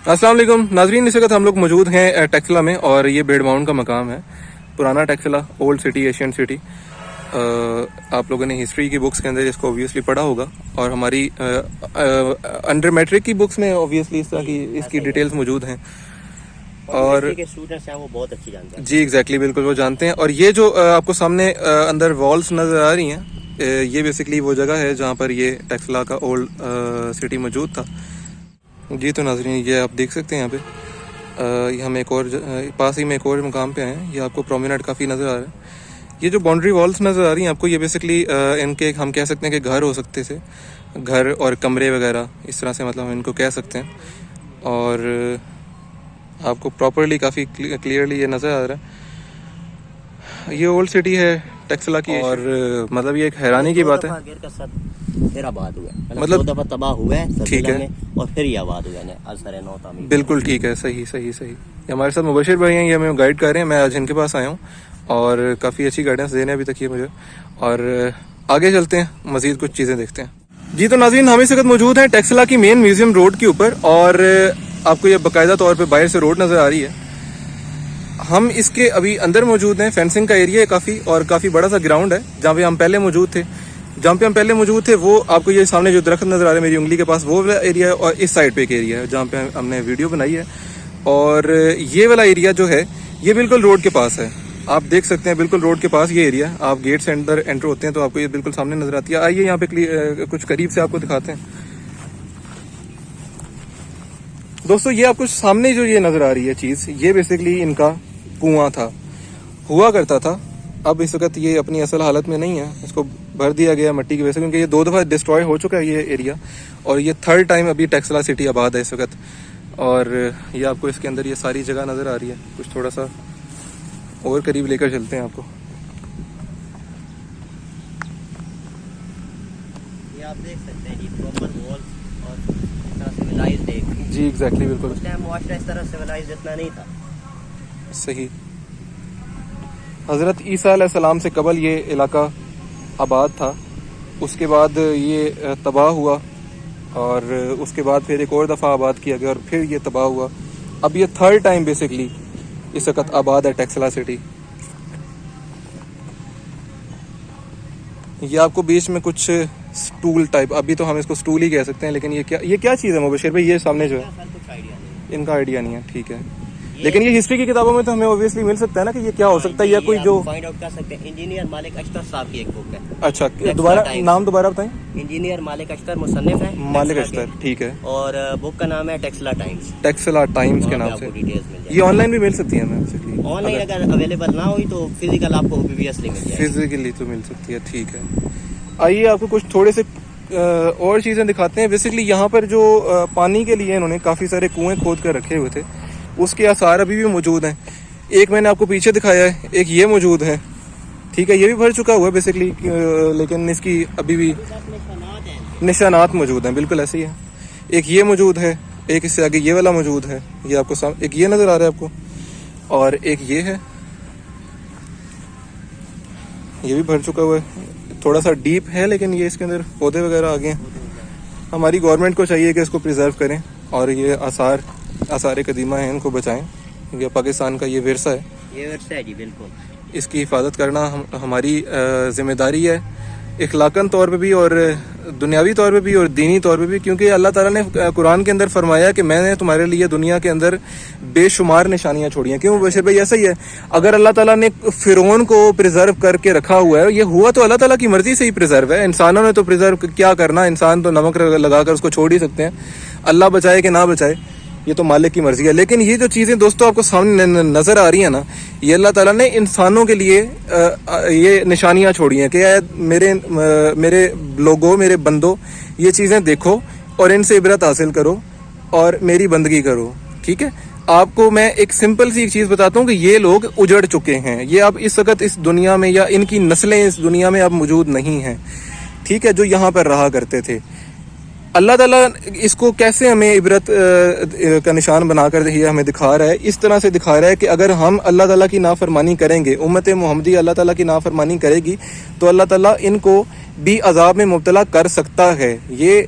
अस्सलाम वालेकुम नाजरीन, इस वक्त हम लोग मौजूद हैं टेक्सला में और ये बेड माउंट का मकाम है। पुराना Taxila, old city, Asian city. आप लोगों ने हिस्ट्री की बुक्स के अंदर इसको ऑब्वियसली पढ़ा होगा और हमारी अंडर मैट्रिक की बुक्स में ऑब्वियसली इस तरह की इसकी डिटेल्स मौजूद हैं और स्टूडेंट्स हैं वो बहुत अच्छी जानते हैं। जी एग्जैक्टली, बिल्कुल वो जानते हैं। और ये जो आपको सामने अंदर वॉल्स नज़र आ रही हैं, ये बेसिकली वो जगह है जहाँ पर ये टेक्सला का ओल्ड सिटी मौजूद था। जी तो नाज़रीन, ये आप देख सकते हैं यहाँ पे ये हम एक और पास ही में एक और मुकाम पे आए हैं। ये आपको प्रोमिनेंट काफ़ी नज़र आ रहा है। ये जो बाउंड्री वॉल्स नज़र आ रही हैं आपको, ये बेसिकली इनके हम कह सकते हैं कि घर हो सकते थे, घर और कमरे वगैरह इस तरह से, मतलब हम इनको कह सकते हैं। और आपको प्रॉपरली काफ़ी क्लियरली ये नज़र आ रहा है। ये ओल्ड सिटी है टेक्सला की और मतलब ये एक हैरानी की बात है। फिर आबाद हुआ है, मतलब 2 दफा तबाह हुआ है, ठीक है, और फिर ये आबाद हुआ है असर नौ तामीर। बिल्कुल ठीक है, सही सही सही। ये हमारे साथ मुबशिर भाई हैं, ये हमें गाइड कर रहे हैं। मैं आज इनके पास आया हूँ और काफ़ी अच्छी गाइडेंस दे रहे हैं अभी तक ये मुझे। और आगे चलते हैं, मज़ीद कुछ चीज़ें देखते हैं। जी तो नाज़रीन, हम इस वक्त मौजूद हैं टेक्सला की मेन म्यूजियम रोड के ऊपर और आपको ये बाकायदा तौर पे बाहर से रोड नज़र आ रही है। हम इसके अभी अंदर मौजूद हैं। फेंसिंग का एरिया है काफ़ी, और काफ़ी बड़ा सा ग्राउंड है जहाँ पे हम पहले मौजूद थे। जहाँ पे हम पहले मौजूद थे वो आपको ये सामने जो दरख्त नज़र आ रहा है मेरी उंगली के पास, वो वाला एरिया है। और इस साइड पे एक एरिया है जहाँ पे हमने वीडियो बनाई है। और ये वाला एरिया जो है ये बिल्कुल रोड के पास है। आप देख सकते हैं बिल्कुल रोड के पास ये एरिया। आप गेट से अंदर एंटर होते हैं तो आपको ये बिल्कुल सामने नजर आती है। आइए यहाँ पे कुछ करीब से आपको दिखाते हैं। दोस्तों, ये आपको सामने जो ये नजर आ रही है चीज, ये बेसिकली इनका कुआं था, हुआ करता था। अब इस वक्त ये अपनी असल हालत में नहीं है, इसको भर दिया गया मट्टी की वजह से, क्योंकि ये 2 दफा डिस्ट्रॉय हो चुका है ये एरिया। और ये 3rd टाइम अभी टेक्सला सिटी आबाद है इस वक्त। और ये आपको इसके अंदर ये सारी जगह नजर आ रही है। कुछ थोड़ा सा और करीब लेकर चलते हैं आपको। ये आप देख सकते हैं जी, प्रॉपर वॉल्स और इस तरह सिविलाइज्ड है जी एग्जैक्टली, बिल्कुल उस टाइम मुआशरा इस तरह सिविलाइज्ड इतना नहीं था। सही। हज़रत ईसा अलैहिस्सलाम से कबल ये इलाका आबाद था, उसके बाद ये तबाह हुआ और उसके बाद फिर एक और दफ़ा आबाद किया गया और फिर ये तबाह हुआ। अब ये 3rd टाइम बेसिकली इस वक्त आबाद है टेक्सला सिटी। ये आपको बीच में कुछ स्टूल टाइप, अभी तो हम इसको स्टूल ही कह सकते हैं, लेकिन ये क्या चीज़ है मुबशिर भाई? ये सामने जो है कुछ आइडिया नहीं, इनका आइडिया नहीं है, ठीक है। लेकिन ये हिस्ट्री की किताबों में तो हमें ऑब्वियसली मिल सकता है ना कि ये क्या हो सकता है, या कोई जो फाइंड आउट कर सकते हैं। इंजीनियर मालिक अख्तर साहब की एक बुक है। अच्छा, दोबारा नाम दोबारा बताएं। इंजीनियर मालिक अख्तर मुसन्निफ है, मालिक अख्तर, ठीक है। और बुक का नाम है टेक्सला टाइम्स। टेक्सला टाइम्स के नाम से डिटेल्स मिल जाएगी। ये ऑनलाइन भी मिल सकती है हमें? ऑनलाइन अगर अवेलेबल ना हुई तो फिजिकल आपको ऑब्वियसली मिल जाएगी। फिजिकली तो मिल सकती है, ठीक है। आइए आपको कुछ थोड़े से और चीज़ें दिखाते हैं। बेसिकली यहाँ पर जो पानी के लिए इन्होंने काफ़ी सारे कुएं खोद कर रखे हुए थे, उसके आसार अभी भी मौजूद हैं। एक मैंने आपको पीछे दिखाया है, एक ये मौजूद है, ठीक है। ये भी भर चुका हुआ है बेसिकली, लेकिन इसकी अभी भी निशानात मौजूद हैं, बिल्कुल ऐसे ही है। एक ये मौजूद है, एक इससे आगे ये वाला मौजूद है। ये आपको एक ये नज़र आ रहा है आपको, और एक ये है, ये भी भर चुका हुआ है। थोड़ा सा डीप है लेकिन ये इसके अंदर पौधे वगैरह आ गए हैं। हमारी गवर्नमेंट को चाहिए कि इसको प्रिजर्व करें और ये आसार कदीमा हैं, इनको बचाएं। ये पाकिस्तान का ये विरसा है, ये विरसा है जी, बिल्कुल। इसकी हिफाजत करना हमारी जिम्मेदारी है, इखलाकन तौर पे भी और दुनियावी तौर पे भी और दीनी तौर पे भी। क्योंकि अल्लाह ताला ने कुरान के अंदर फरमाया कि मैंने तुम्हारे लिए दुनिया के अंदर बेशुमार निशानियां छोड़ी हैं। क्यों बशीर भाई? ऐसा ही है, अगर अल्लाह ताला ने फिरौन को प्रिजर्व करके रखा हुआ है, ये हुआ तो अल्लाह ताला की मर्जी से ही प्रिजर्व है। इंसानों ने तो प्रिजर्व क्या करना, इंसान तो नमक लगाकर उसको छोड़ ही सकते हैं। अल्लाह बचाए कि ना बचाए, ये तो मालिक की मर्जी है। लेकिन ये जो चीज़ें दोस्तों आपको सामने नज़र आ रही है ना, ये अल्लाह ताला ने इंसानों के लिए ये निशानियाँ छोड़ी हैं कि मेरे लोगों, मेरे बंदों, ये चीज़ें देखो और इनसे इबरत हासिल करो और मेरी बंदगी करो, ठीक है। आपको मैं एक सिंपल सी एक चीज़ बताता हूँ कि ये लोग उजड़ चुके हैं। ये अब इस वक्त इस दुनिया में, या इनकी नस्लें इस दुनिया में अब मौजूद नहीं हैं, ठीक है, जो यहाँ पर रहा करते थे। अल्लाह ताला इसको कैसे हमें इबरत का निशान बनाकर ये हमें दिखा रहा है, इस तरह से दिखा रहा है कि अगर हम अल्लाह ताला की नाफरमानी करेंगे, उम्मत मोहम्मदी अल्लाह ताला की नाफरमानी करेगी, तो अल्लाह ताला इनको भी अजाब में मुब्तला कर सकता है। ये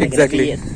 Exactly.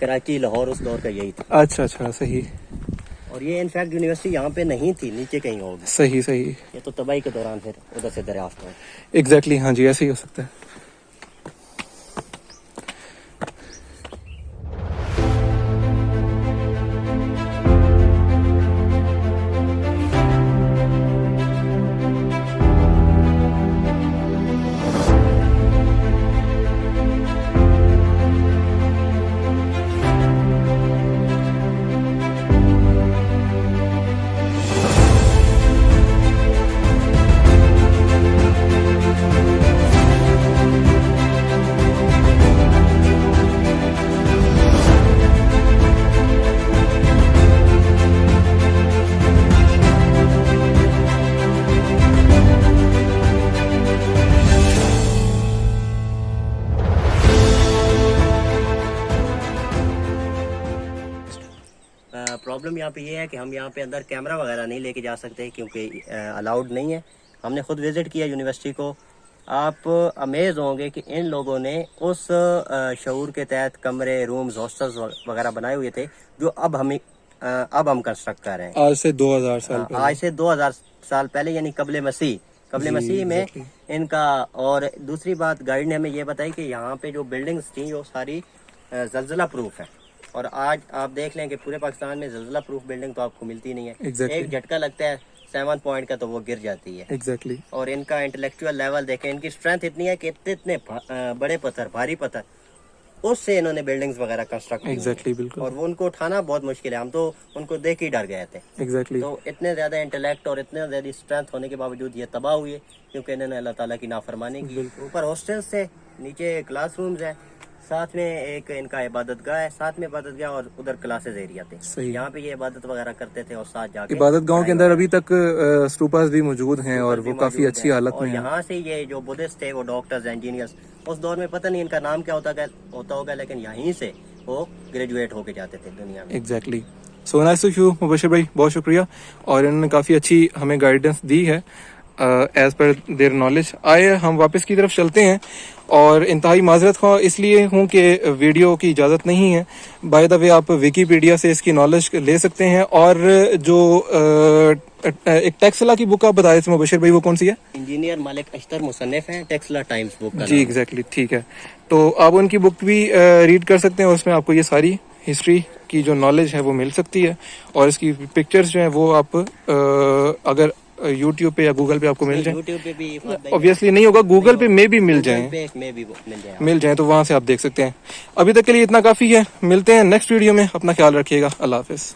कराची लाहौर उस दौर का यही था. अच्छा अच्छा, सही और ये इनफैक्ट यूनिवर्सिटी यहाँ पे नहीं थी, नीचे कहीं होगी. सही सही. ये तो तबाही के दौरान फिर उधर से दरियाफ्त हुआ. एग्जैक्टली, हाँ जी, ऐसे ही हो सकता है. प्रॉब्लम यहाँ पे ये है कि हम यहाँ पे अंदर कैमरा वगैरह नहीं लेके जा सकते क्योंकि अलाउड नहीं है. हमने खुद विजिट किया यूनिवर्सिटी को. आप अमेज होंगे कि इन लोगों ने उस शऊर के तहत कमरे, रूम्स, हॉस्टल्स वगैरह बनाए हुए थे जो अब हम कंस्ट्रक्ट कर रहे हैं. आज से 2000 साल पहले. आज से 2000 साल पहले, यानी कबले मसीह में इनका. और दूसरी बात, गाइड ने हमें ये बताई कि यहाँ पे जो बिल्डिंग्स थी वो सारी जल्जला प्रूफ है. और आज आप देख लें कि पूरे पाकिस्तान में जल्जला प्रूफ बिल्डिंग तो आपको मिलती नहीं है. Exactly. एक झटका लगता है 7 पॉइंट का तो वो गिर जाती है. एग्जैक्टली. और इनका इंटेलेक्चुअल लेवल देखें, इनकी स्ट्रेंथ इतनी है कि इतने बड़े पत्थर, भारी पत्थर, उससे इन्होंने बिल्डिंग्स वगैरह कंस्ट्रक्ट की. एग्जैक्टली, बिल्कुल. और वो उनको उठाना बहुत मुश्किल है. हम तो उनको देख के ही डर गए थे. एग्जैक्टली. तो इतने ज्यादा इंटेलेक्ट और इतने ज्यादा स्ट्रेंथ होने के बावजूद ये तबाह हुई है क्योंकि इन्होंने अल्लाह ताला की नाफरमानी की. ऊपर हॉस्टल्स है, नीचे क्लासरूम्स है, साथ में एक इनका इबादतगाह है, साथ में इबादतगाह और उधर क्लासेस एरिया थे. सही. यहाँ पे ये इबादत वगैरह करते थे और साथ जाके इबादत गांव के अंदर अभी तक स्तूपास भी मौजूद हैं और वो काफी अच्छी हालत और में हैं. यहाँ से ये जो बुद्धिस्ट थे, वो डॉक्टर्स, इंजीनियर्स, उस दौर में पता नहीं इनका नाम क्या होता होगा, लेकिन यहीं से वो ग्रेजुएट होके जाते थे दुनिया में. Exactly. So nice to you Mubashir भाई, बहुत शुक्रिया. और इन्होंने काफ़ी अच्छी हमें गाइडेंस दी है एज पर देयर नॉलेज. आए हम वापस की तरफ चलते हैं. और इंतहाई माजरत ख़्वाह इसलिए हूँ कि वीडियो की इजाज़त नहीं है. बाय द वे आप विकीपीडिया से इसकी नॉलेज ले सकते हैं. और जो एक टेक्सला की बुक आप बताए थे मुबशिर भाई, वो कौन सी है? इंजीनियर मालिक अख्तर मुसन्निफ है, टेक्सला टाइम्स बुक का जी एग्जैक्टली, ठीक है. तो आप उनकी बुक भी रीड कर सकते हैं. उसमें आपको ये सारी हिस्ट्री की जो नॉलेज है वो मिल सकती है. और इसकी पिक्चर्स जो हैं वो आप अगर यूट्यूब पे या गूगल पे आपको मिल जाए. यूट्यूब पे भी ऑब्वियसली नहीं होगा, गूगल पे में भी मिल जाए, मिल जाए तो वहां से आप देख सकते हैं. अभी तक के लिए इतना काफी है. मिलते हैं नेक्स्ट वीडियो में. अपना ख्याल रखिएगा. अल्लाह हाफिज.